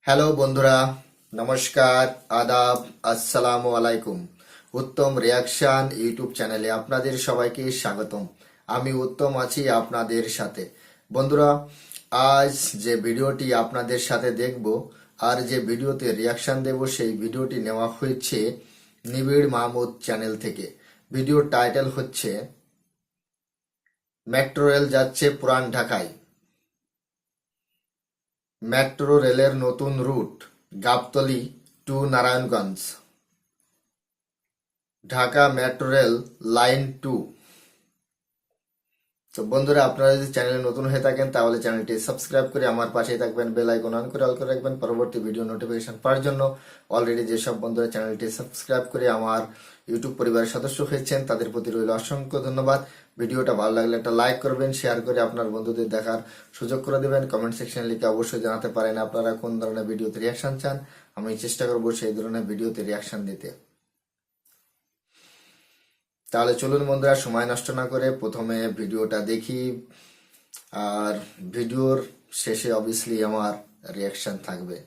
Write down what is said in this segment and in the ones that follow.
Hello বন্ধুরা, নমস্কার, আদাব, আসসালামু আলাইকুম। উত্তম রিয়াকশন ইউটিউব চ্যানেলে আপনাদের সবাইকে স্বাগতম। আমি উত্তম আছি আপনাদের সাথে। বন্ধুরা, আজ যে ভিডিওটি আপনাদের সাথে দেখব আর যে ভিডিওতে রিয়াকশন দেব সেই ভিডিওটি নেওয়া হয়েছে নিবিড় মাহমুদ চ্যানেল থেকে। ভিডিওর টাইটেল হচ্ছে মেট্রো রেল যাচ্ছে পুরান ঢাকায়। মেট্রো রেলের নতুন route Gabtoli to Narayanganj, Dhaka metro rail line 2। তো বন্ধুরা, আপনারা যদি চ্যানেলে নতুন হয়ে থাকেন তাহলে চ্যানেলটি সাবস্ক্রাইব করে আমার পাশেই থাকবেন, বেল আইকন অন করে অল করে রাখবেন পরবর্তী ভিডিও নোটিফিকেশন পাওয়ার জন্য। অলরেডি যেসব বন্ধুরা চ্যানেলটি সাবস্ক্রাইব করে আমার ইউটিউব পরিবারের সদস্য হয়েছেন তাদের প্রতি রইল অসংখ্য ধন্যবাদ। ভিডিওটা ভালো লাগলে একটা লাইক করবেন, শেয়ার করে আপনার বন্ধুদের দেখার সুযোগ করে দেবেন। কমেন্ট সেকশনে লিখে অবশ্যই জানাতে পারেন আপনারা কোন ধরনের ভিডিওতে রিয়াকশন চান। আমি চেষ্টা করবো সেই ধরনের ভিডিওতে রিয়াকশন দিতে। তাহলে চলুন বন্ধুরা, সময় নষ্ট না করে প্রথমে ভিডিওটা দেখি, আর ভিডিওর শেষে অবভিয়াসলি আমার রিয়াকশন থাকবে।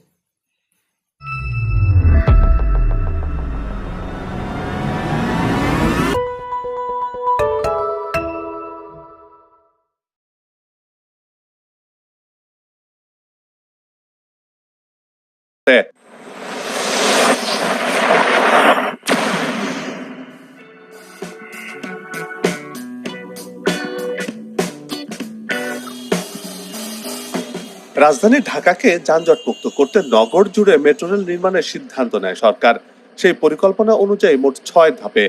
রাজধানী ঢাকাকে যানজটমুক্ত করতে নগর জুড়ে মেট্রো রেল নির্মাণের সিদ্ধান্ত নেয় সরকার। সেই পরিকল্পনা অনুযায়ী মোট 6 ধাপে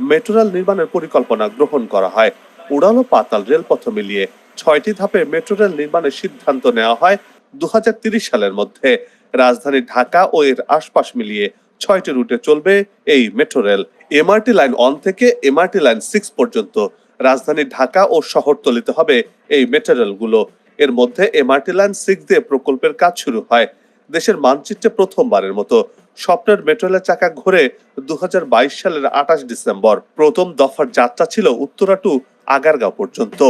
মেট্রো রেল নির্মাণের পরিকল্পনা গ্রহণ করা হয়। উড়াল ও পাতাল রেলপথ মিলিয়ে 6টি ধাপে মেট্রো রেল নির্মাণের সিদ্ধান্ত নেওয়া হয় 2030 সালের মধ্যে। রাজধানী ঢাকা ও এর আশপাশ মিলিয়ে 6টি রুটে চলবে এই মেট্রো রেল। এমআরটি লাইন 1 থেকে এমআরটি লাইন 6 পর্যন্ত রাজধানী ঢাকা ও শহরতলিতে হবে এই মেট্রো রেলগুলো। এর মধ্যে এমআরটি লাইন 6 দিয়ে প্রকল্পের কাজ শুরু হয়। দেশের মানচিত্রে প্রথমবারের মতো স্বপ্নের মেট্রো রেলের চাকা ঘোরে 2022 সালের 28 ডিসেম্বর। প্রথম দফার যাত্রা ছিল উত্তরা টু আগারগাঁও পর্যন্ত।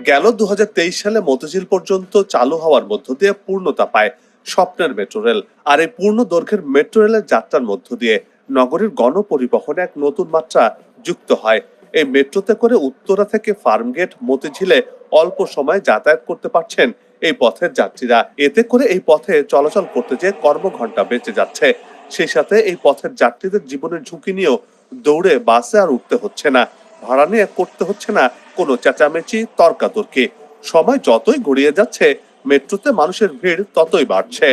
গেল 2023 সালে মতিঝিল পর্যন্ত চালু হওয়ার মধ্য দিয়ে পূর্ণতা পায় স্বপ্নের মেট্রো রেল। আর এই পূর্ণ দৈর্ঘ্যের মেট্রো রেলের যাত্রার মধ্য দিয়ে নগরীর গণপরিবহনে এক নতুন মাত্রা যুক্ত হয়। এই মেট্রোতে করে উত্তরা থেকে ফার্মগেট মতিঝিলে অল্প সময়ে যাতায়াত করতে পারছেন এই পথের যাত্রীরা। এতে করে এই পথে চলাচল করতে যেয়ে কর্মঘণ্টা বেঁচে যাচ্ছে। সেই সাথে এই পথের যাত্রীদের জীবনের ঝুঁকি নিয়েও দৌড়ে বাসে আর উঠতে হচ্ছে না, ভাড়া নিয়ে করতে হচ্ছে না কোনো চেঁচামেচি তর্কাতর্কি। সময় যতই গড়িয়ে যাচ্ছে মেট্রোতে মানুষের ভিড় ততই বাড়ছে।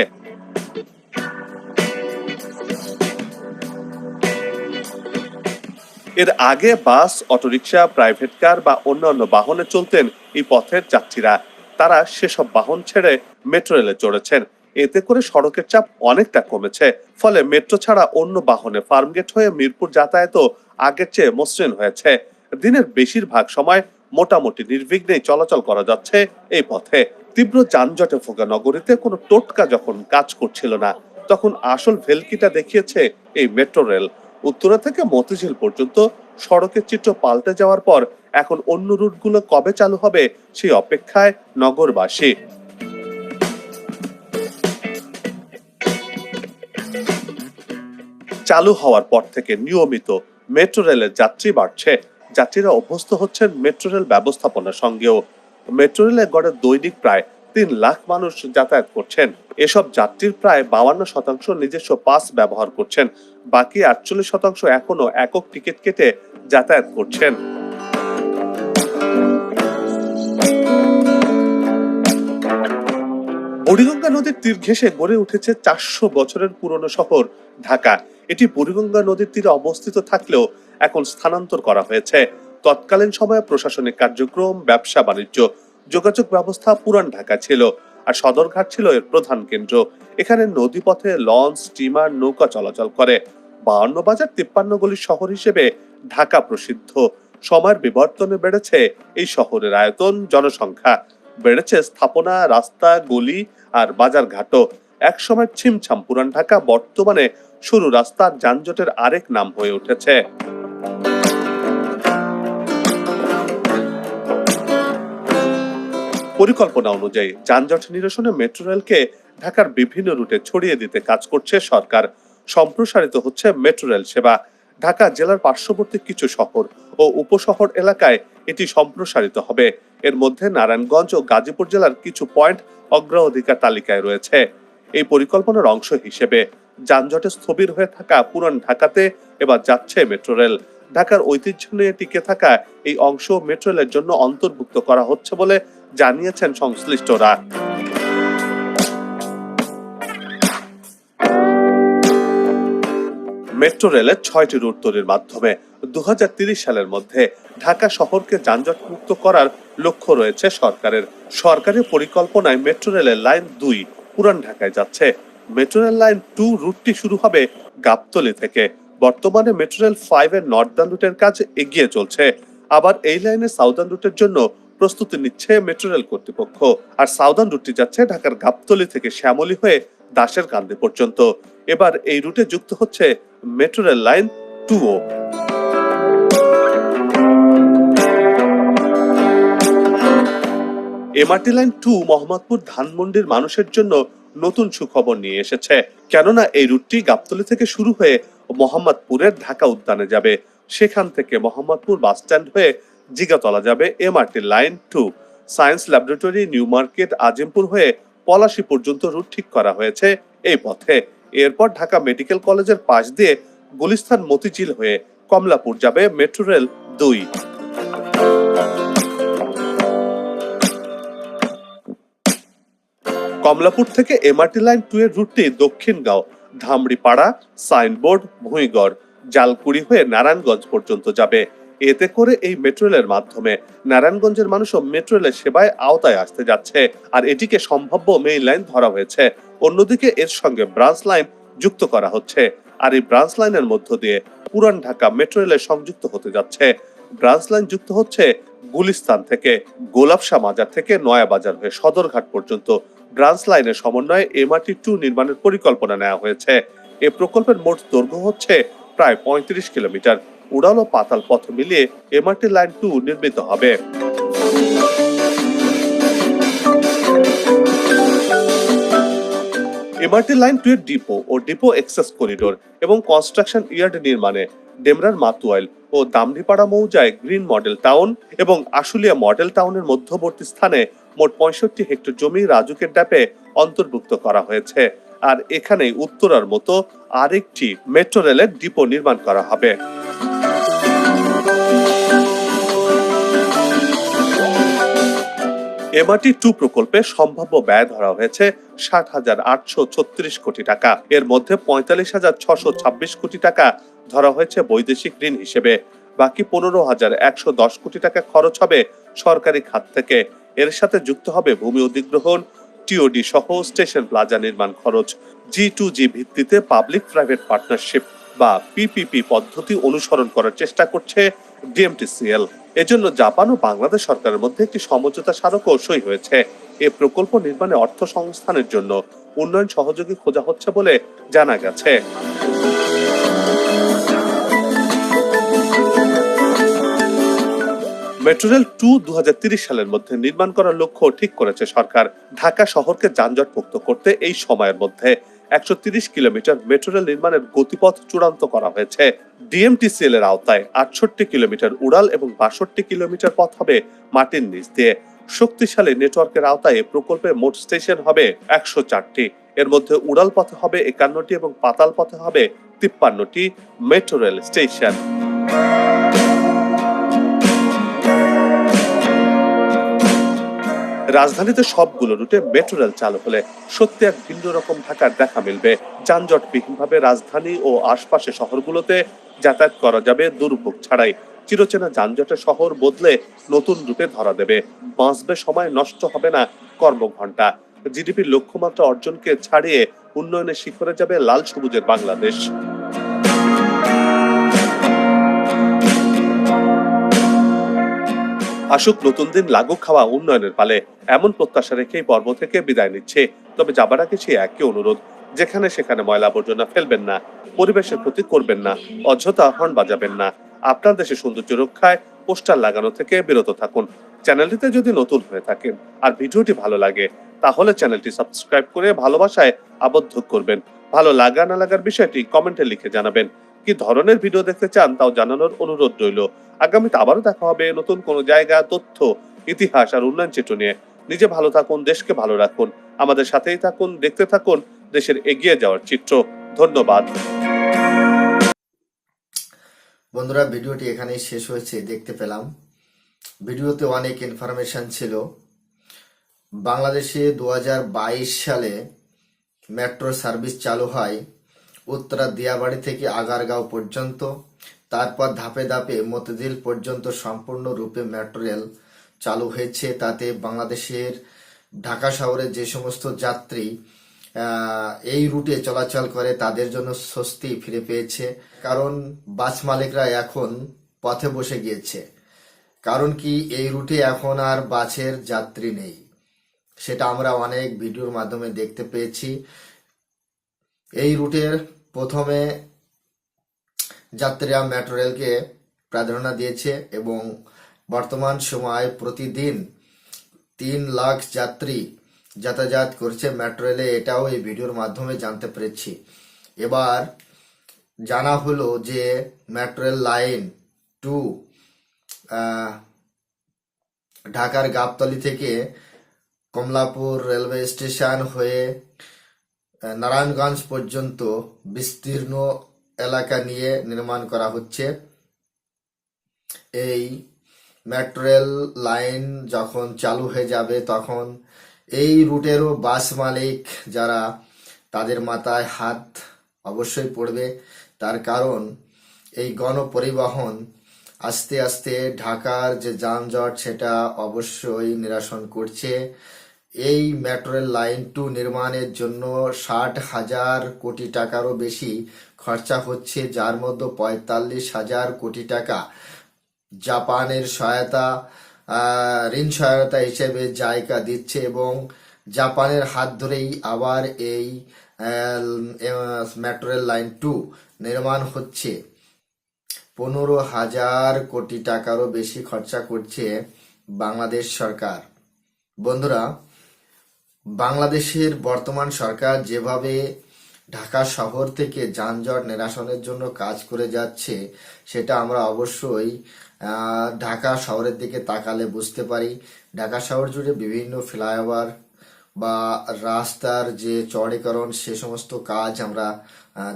এর আগে বাস, অটোরিকশা, প্রাইভেট কার বা অন্যান্য বাহনে চলতেন এই পথের যাত্রীরা। তারা সেসব বাহন ছেড়ে মেট্রো রেলে চড়েছেন। এতে করে সড়কের চাপ অনেকটা কমেছে। ফলে মেট্রো ছাড়া অন্য বাহনে ফার্মগেট হয়ে মিরপুর যাতায়াতও আগের চেয়ে মসৃণ হয়েছে। দিনের বেশিরভাগ সময় মোটামুটি নির্বিঘ্নেই চলাচল করা যাচ্ছে এই পথে। তীব্র যানজটে ভোগা নগরীতে কোনো টোটকা যখন কাজ করছিল না, তখন আসল ভেলকিটা দেখিয়েছে এই মেট্রো রেল। উত্তরা থেকে মতিঝিল পর্যন্ত সড়কের চিত্র পাল্টে যাওয়ার পর এখন অন্য রুটগুলো কবে চালু হবে সেই অপেক্ষায় নগরবাসী। চালু হওয়ার পর থেকে নিয়মিত মেট্রো রেলের যাত্রী বাড়ছে। যাত্রীরা অভ্যস্ত হচ্ছেন মেট্রো রেল ব্যবস্থাপনার সঙ্গেও। মেট্রো রেলে গড়ে দৈনিক প্রায় 3 লাখ মানুষ যাতায়াত করছেন। এসব যাত্রীর প্রায় 52% নিজস্ব পাস ব্যবহার করছেন। বাকি 48% এখনো একক টিকিট কেটে যাতায়াত করছেন। বুড়িগঙ্গা নদীর তীর ঘেঁষে গড়ে উঠেছে 400 বছরের পুরনো শহর ঢাকা। এটি বুড়িগঙ্গা নদীর তীরে অবস্থিত থাকলেও এখন স্থানান্তর করা হয়েছে। তৎকালীন সময়ে প্রশাসনিক কার্যক্রম, ব্যবসা বাণিজ্য, যোগাযোগ ব্যবস্থা পুরান ঢাকা ছিল, আর সদরঘাট ছিল এর প্রধান কেন্দ্র। এখানে নদীপথে লঞ্চ, স্টিমার, নৌকা চলাচল করে। 52 বাজার 53 গলির শহর হিসেবে ঢাকা প্রসিদ্ধ। সময়ের বিবর্তনে বেড়েছে এই শহরের আয়তন, জনসংখ্যা, বেড়েছে স্থাপনা, রাস্তা, গলি আর বাজারঘাটও। একসময় ছিমছাম পুরান ঢাকা বর্তমানে সরু রাস্তার যানজটের আরেক নাম হয়ে উঠেছে। পরিকল্পনা অনুযায়ী যানজট নিরসনে মেট্রো রেলকে ঢাকার বিভিন্ন রুটে ছড়িয়ে দিতে কাজ করছে সরকার। সম্প্রসারিত হচ্ছে মেট্রো রেল সেবা। ঢাকা জেলার পার্শ্ববর্তী কিছু শহর ও উপশহর এলাকায় এটি সম্প্রসারিত হবে। এর মধ্যে নারায়ণগঞ্জ ও গাজীপুর জেলার কিছু পয়েন্ট অগ্রাধিকার তালিকায় রয়েছে। এই পরিকল্পনার অংশ হিসেবে যানজটে স্থবির হয়ে থাকা পুরান ঢাকাতে এবার যাচ্ছে মেট্রো রেল। ঢাকার ঐতিহ্য নিয়ে টিকে থাকা এই অংশ মেট্রো রেলের জন্য অন্তর্ভুক্ত করা হচ্ছে বলে জানিয়েছেন সংশ্লিষ্টরা। মেট্রো রেলের 6টি রুট তৈরির মাধ্যমে 2030 সালের মধ্যে ঢাকা শহরকে যানজট মুক্ত করার লক্ষ্য রয়েছে সরকারের। সরকারি পরিকল্পনায় মেট্রো রেলের লাইন 2 পুরান ঢাকায় যাচ্ছে। মেট্রো রেল লাইন 2 রুটটি শুরু হবে গাবতলী থেকে। বর্তমানে মেট্রো রেল 5 এর নর্দার্ন রুটের কাজ এগিয়ে চলছে। আবার এই লাইনের সাউদার্ন রুটের জন্য প্রস্তুতি নিচ্ছে মেট্রো রেল কর্তৃপক্ষ। আর সাউদার্ন রুটটি যাচ্ছে ঢাকার গাবতলী থেকে শ্যামলী হয়ে দাসের কান্দি পর্যন্ত। এবার এই রুটে যুক্ত হচ্ছে মেট্রো রেল লাইন 2ও। এমআরটি লাইন 2 মোহাম্মদপুর ধানমন্ডির মানুষের জন্য নতুন সুখবর নিয়ে এসেছে, কেননা এই রুটটি গাবতলী থেকে শুরু হয়ে মোহাম্মদপুরের ঢাকা উদ্যানে যাবে। সেখান থেকে মোহাম্মদপুর বাস স্ট্যান্ড হয়ে জিগাতলা যাবে MRT line 2। Science laboratory, new market, Azimpur হয়ে পলাশী পর্যন্ত রুট ঠিক করা হয়েছে এই পথে। এরপর ঢাকা মেডিকেল কলেজের পাশ দিয়ে গুলিস্তান মতিঝিল হয়ে কমলাপুর যাবে মেট্রো রেল 2। কমলাপুর থেকে এমআরটি লাইন 2 এর রুটটি দক্ষিণগাঁও, ধামড়িপাড়া, সাইনবোর্ড, ভুঁইগড়, জালকুড়ি হয়ে নারায়ণগঞ্জ পর্যন্ত যাবে। এতে করে এই মেট্রো রেলের মাধ্যমে নারায়ণগঞ্জের মানুষও মেট্রো রেলের সেবায় আওতায় আসতে যাচ্ছে। আর এটিকে সম্ভাব্য মেইন লাইন ধরা হয়েছে। অন্যদিকে এর সঙ্গে ব্রাঞ্চ লাইন যুক্ত করা হচ্ছে। আর এই ব্রাঞ্চ লাইনের মধ্য দিয়ে পুরান ঢাকা মেট্রো রেলের সংযুক্ত হতে যাচ্ছে। ব্রাঞ্চ লাইন যুক্ত হচ্ছে গুলিস্তান থেকে, গোলাপশাহ মাজার থেকে নয়াবাজার হয়ে সদরঘাট পর্যন্ত। ব্রাঞ্চ লাইনের সমন্বয়ে এমআরটি 2 নির্মাণের পরিকল্পনা নেওয়া হয়েছে। এ প্রকল্পের মোট দৈর্ঘ্য হচ্ছে প্রায় 35 কিলোমিটার। উড়াল ও পাতাল পথ মিলিয়ে এমআরটি লাইন 2 নির্মিত হবে। এমআরটি লাইন 2 এর ডিপো ও ডিপো এক্সেস করিডোর এবং কনস্ট্রাকশন ইয়ার্ড নির্মাণে ডেমরার মাতুয়াইল ও দামড়িপাড়া মৌজায় গ্রিন মডেল টাউন এবং আশুলিয়া মডেল টাউনের মধ্যবর্তী স্থানে মোট 65 হেক্টর জমি রাজুকের ড্যাপে অন্তর্ভুক্ত করা হয়েছে। আর এখানেই উত্তরার মতো আরেকটি মেট্রো রেলের ডিপো নির্মাণ করা হবে। এমআরটি 2 প্রকল্পে সম্ভাব্য ব্যয় ধরা হয়েছে 60,836 কোটি টাকা। এর মধ্যে 45,626 কোটি টাকা ধরা হয়েছে বৈদেশিক ঋণ হিসেবে। বাকি 15,110 কোটি টাকা খরচ হবে সরকারি খাত থেকে। এর সাথে যুক্ত হবে ভূমি অধিগ্রহণ, টিওডি সহ স্টেশন প্লাজা নির্মাণ খরচ। G2G ভিত্তিতে পাবলিক প্রাইভেট পার্টনারশিপ বা পিপিপি পদ্ধতি অনুসরণ করার চেষ্টা করছে ডিএমটিসিএল। এজন্য জাপান ও বাংলাদেশ সরকারের মধ্যে একটি সমঝোতা স্মারকও সই হয়েছে। এই প্রকল্প নির্মাণে অর্থ সংস্থানের জন্য উন্নয়ন সহযোগী খোঁজা হচ্ছে বলে জানা গেছে। মেট্রো রেল 2 2030 সালের মধ্যে নির্মাণ করার লক্ষ্য ঠিক করেছে সরকার। ঢাকা শহরকে যানজট মুক্ত করতে এই সময়ের মধ্যে 130 কিলোমিটার মেট্রো রেল নির্মাণের গতিপথ চূড়ান্ত করা হয়েছে। ডিএমটিসিএল এর আওতায় 68 কিলোমিটার উড়াল এবং 62 কিলোমিটার পথ হবে মাটির নিচ দিয়ে। শক্তিশালী নেটওয়ার্কের আওতায় প্রকল্পে মোট স্টেশন হবে 104টি। এর মধ্যে উড়াল পথে হবে 51টি এবং পাতাল পথে হবে 53টি মেট্রো রেল স্টেশন। রাজধানীতে সবগুলো রুটে মেট্রো রেল চালু হলে সত্যি এক ভিন্ন রকম ঢাকার দেখা মিলবে। যানজটবিহীনভাবে রাজধানী ও আশপাশের শহরগুলোতে যাতায়াত করা যাবে দুর্ভোগ ছাড়াই। চিরচেনা যানজটের শহর বদলে নতুন রূপে ধরা দেবে। বাঁচবে সময়, নষ্ট হবে না কর্মঘণ্টা। জিডিপির লক্ষ্যমাত্রা অর্জনকে ছাড়িয়ে উন্নয়নের শিখরে যাবে লাল সবুজের বাংলাদেশ। আসুক নতুন দিন, লাগুক খাওয়া উন্নয়নের পালে, এমন প্রত্যাশা রেখেই পর্ব থেকে বিদায় নিচ্ছে। তবে যাবার আগে সেই একই অনুরোধ, যেখানে সেখানে ময়লা আবর্জনা ফেলবেন না, পরিবেশের ক্ষতি করবেন না, অযথা হর্ন বাজাবেন না। আপনার দেশের সৌন্দর্য রক্ষায় পোস্টার লাগানো থেকে বিরত থাকুন। চ্যানেলটিতে যদি নতুন হয়ে থাকেন আর ভিডিওটি ভালো লাগে তাহলে চ্যানেলটি সাবস্ক্রাইব করে ভালোবাসায় আবদ্ধ করবেন। ভালো লাগা না লাগার বিষয়টি কমেন্টে লিখে জানাবেন। কি ধরনের ভিডিও দেখতে চান তাও জানানোর অনুরোধ রইল। আগামীতে আবারও দেখা হবে নতুন কোনো জায়গা, তথ্য, ইতিহাস আর উন্নয়ন চিত্র নিয়ে। নিজে ভালো থাকুন, দেশকে ভালো রাখুন, আমাদের সাথেই থাকুন, দেখতে থাকুন দেশের এগিয়ে যাওয়ার চিত্র। ধন্যবাদ। বন্ধুরা, ভিডিওটি এখানেই শেষ হয়েছে, দেখতে পেলাম ভিডিওতে অনেক ইনফরমেশন ছিল। বাংলাদেশে 2022 সালে মেট্রো সার্ভিস চালু হয় উত্তরা দিয়াবাড়ি থেকে আগারগাঁও পর্যন্ত, তারপর ধাপে ধাপে মতিঝিল পর্যন্ত সম্পূর্ণরূপে মেট্রো রেল চালু হয়েছে। তাতে বাংলাদেশের ঢাকা শহরে যে সমস্ত যাত্রী এই রুটে চলাচল করে তাদের জন্য স্বস্তি ফিরে পেয়েছে। কারণ বাস মালিকরা এখন পথে বসে গিয়েছে। কারণ কি, এই রুটে এখন আর বাসের যাত্রী নেই, সেটা আমরা অনেক ভিডিওর মাধ্যমে দেখতে পেয়েছি। এই রুটের প্রথমে যাত্রীরা মেট্রো রেলকে প্রাধান্য দিয়েছে এবং বর্তমান সময় প্রতিদিন 3 লাখ যাত্রী যাতায়াত করছে মেট্রো রেলে, এটাও এই ভিডিওর মাধ্যমে জানতে পেরেছি। এবার জানা হলো যে মেট্রো রেল লাইন 2 ঢাকার গাবতলী থেকে কমলাপুর রেলওয়ে স্টেশন হয়ে নারায়ণগঞ্জ পর্যন্ত বিস্তীর্ণ এলাকা নিয়ে নির্মাণ করা হচ্ছে। এই মেট্রো রেল লাইন যখন চালু হয়ে যাবে তখন এই রুটেরও বাস মালিক যারা, তাদের মাথায় হাত অবশ্যই পড়বে। তার কারণ এই গণপরিবহন আস্তে আস্তে ঢাকার যে যানজট সেটা অবশ্যই নিরসন করছে। এই মেট্রো রেল লাইন 2 নির্মাণের জন্য 60,000 কোটি টাকারও বেশি খরচা হচ্ছে, যার মধ্যে 45,000 কোটি টাকা জাপানের সহায়তা, ঋণ সহায়তা হিসেবে জায়গা দিচ্ছে এবং জাপানের হাত ধরেই আবার এই মেট্রো রেল লাইন 2 নির্মাণ হচ্ছে। 15,000 কোটি টাকারও বেশি খরচা করছে বাংলাদেশ সরকার। বন্ধুরা, বাংলাদেশের বর্তমান সরকার যেভাবে ঢাকা শহর থেকে যানজট নিরসনের জন্য কাজ করে যাচ্ছে সেটা আমরা অবশ্যই ঢাকা শহরের দিকে তাকালে বুঝতে পারি। ঢাকা শহর জুড়ে বিভিন্ন ফ্লাইওভার বা রাস্তার যে চওড়াকরণ সে সমস্ত কাজ আমরা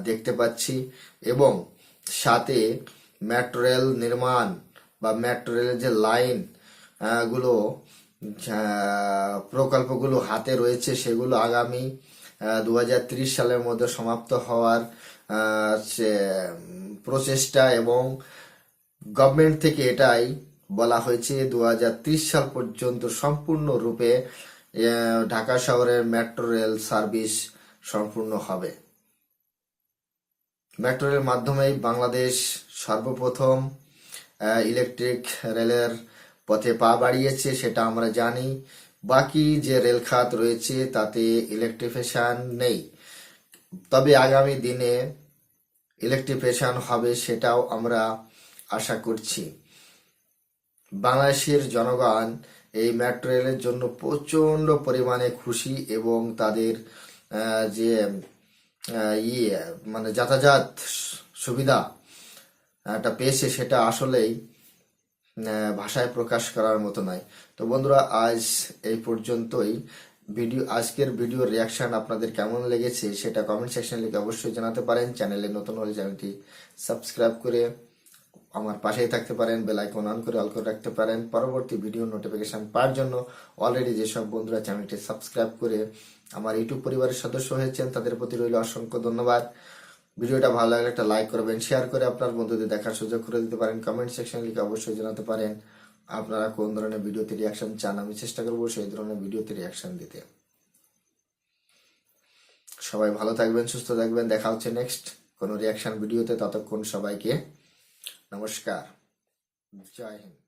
দেখতে পাচ্ছি এবং সাথে মেট্রো রেল নির্মাণ বা মেট্রো রেলের যে লাইন গুলো প্রকল্পগুলো হাতে রয়েছে সেগুলো আগামী 2030 সালের মধ্যে সমাপ্ত হওয়ার প্রচেষ্টা এবং গভর্নমেন্ট থেকে এটাই বলা হয়েছে 2030 সাল পর্যন্ত সম্পূর্ণরূপে ঢাকা শহরের মেট্রো রেল সার্ভিস সম্পূর্ণ হবে। মেট্রো রেলের মাধ্যমেই বাংলাদেশ সর্বপ্রথম ইলেকট্রিক রেলের পথে পা বাড়িয়েছে, সেটা আমরা জানি। বাকি যে রেল খাত রয়েছে তাতে ইলেকট্রিফিকেশন নেই, তবে আগামী দিনে ইলেকট্রিফিকেশন হবে সেটাও আমরা আশা করছি। বাংলাদেশের জনগণ এই মেট্রো রেলের জন্য প্রচন্ড পরিমাণে খুশি এবং তাদের যে মানে যাতায়াত সুবিধা একটা পেয়েছে সেটা আসলেই ভাষায় প্রকাশ করার মতো নয়। তো বন্ধুরা, আজ এই পর্যন্তই। আজকের ভিডিওর রিয়াকশন আপনাদের কেমন লেগেছে সেটা কমেন্ট সেকশনে লিখে অবশ্যই জানাতে পারেন। চ্যানেলে নতুন হলে চ্যানেলটি সাবস্ক্রাইব করে আমার পাশেই থাকতে পারেন, বেল আইকন অন করে অল করে রাখতে পারেন পরবর্তী ভিডিও নোটিফিকেশন পাওয়ার জন্য। অলরেডি যেসব বন্ধুরা চ্যানেলটি সাবস্ক্রাইব করে আমার ইউটিউব পরিবারের সদস্য হয়েছেন তাদের প্রতি রইল অসংখ্য ধন্যবাদ। ভিডিওটা ভালো লাগলে একটা লাইক করবেন, শেয়ার করে আপনার বন্ধুদের দেখার সুযোগ করে দিতে পারেন। কমেন্ট সেকশনে লিখে অবশ্যই জানাতে পারেন আপনারা কোন ধরনের ভিডিওতে রিয়াকশন চান, আমি চেষ্টা করবো সেই ধরনের ভিডিওতে রিয়াকশন দিতে। সবাই ভালো থাকবেন, সুস্থ থাকবেন, দেখা হচ্ছে নেক্সট কোনো রিয়াকশন ভিডিওতে। ততক্ষণ সবাইকে নমস্কার, জয় হিন্দ।